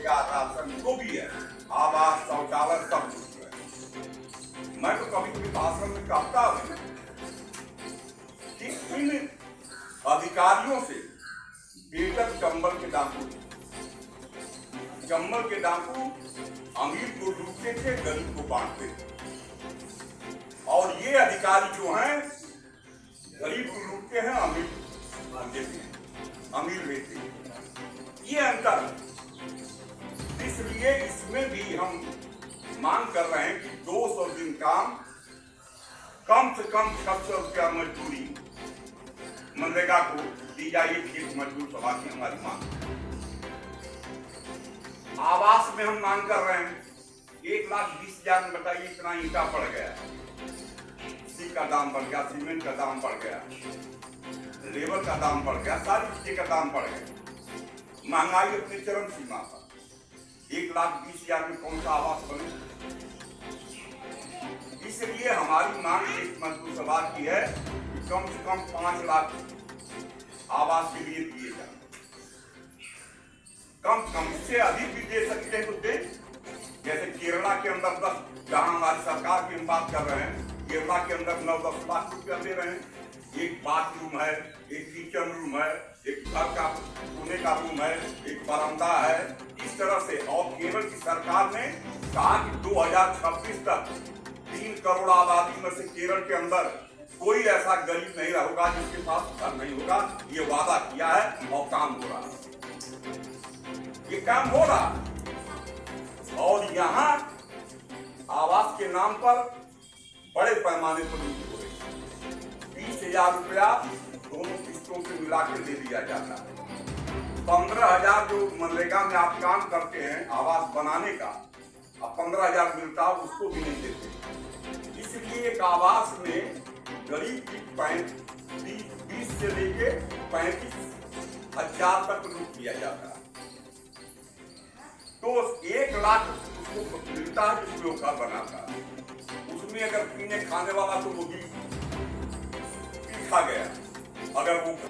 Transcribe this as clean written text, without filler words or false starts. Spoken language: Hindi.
या राशन जो भी है, आवास, शौचालय, सब कुछ है। मैं तो कभी कभी भाषण में कहता हूँ कि इन अधिकारियों से बेटर चंबल के डाकू अमीर को लूटते थे, गरीब को बांटते थे। और ये अधिकारी जो हैं गरीब को लूटते हैं, अमीर देते हैं, अमीर लेते हैं। ये अंतर है। इसलिए इसमें भी हम मांग कर रहे हैं कि 200 दिन काम, कम से कम 600 रुपया मजदूरी मनरेगा को दी जाए। खेत मजदूर सभा की हमारी मांग। आवास में हम मांग कर रहे हैं 1,20,000 में बताइए इतना ईंटा पड़ गया, सील का दाम बढ़ गया, सीमेंट का दाम बढ़ गया, लेबर का दाम बढ़ गया, सारी चीजें का दाम बढ़ गया। महंगाई अपनी चरम सीमा पर। 1,20,000 में कौन सा आवास बने? इसलिए हमारी मांग इस मजदूर सभा की है कि कम से कम 5 लाख आवास के लिए दिए जाए। कम से कम, इससे अधिक भी दे सकते हैं तो दे। जैसे केरला के अंदर 10, जहां हमारी सरकार की हम बात कर रहे हैं, केरला के अंदर 9-10 लाख रुपया दे रहे हैं। एक बाथरूम है, एक किचन रूम है, एक घर का सोने का रूम है, एक बरामदा है, इस तरह से। और केरल की सरकार ने कहा कि 2026 तक 3 करोड़ आबादी में से केरल के अंदर कोई ऐसा गरीब नहीं होगा जिसके पास घर नहीं होगा। ये वादा किया है और काम हो रहा है। ये काम हो रहा है। और यहाँ आवास के नाम पर बड़े पैमाने पर लूट हो रही। 20,000 रुपया दोनों किस्तों से मिला के दे दिया जाता है। 15,000 जो मनरेगा में आप काम करते हैं आवास बनाने का, अब 15,000 मिलता है, उसको भी नहीं देते। इसलिए एक आवास में गरीब की 20 से लेके 35,000 तक लूट किया जाता है। तो 1 लाख उसको मिलता है जिसमें वो घर बनाता है। उसमें अगर पीने खाने वाला तो वो भी खा गया। अगर वो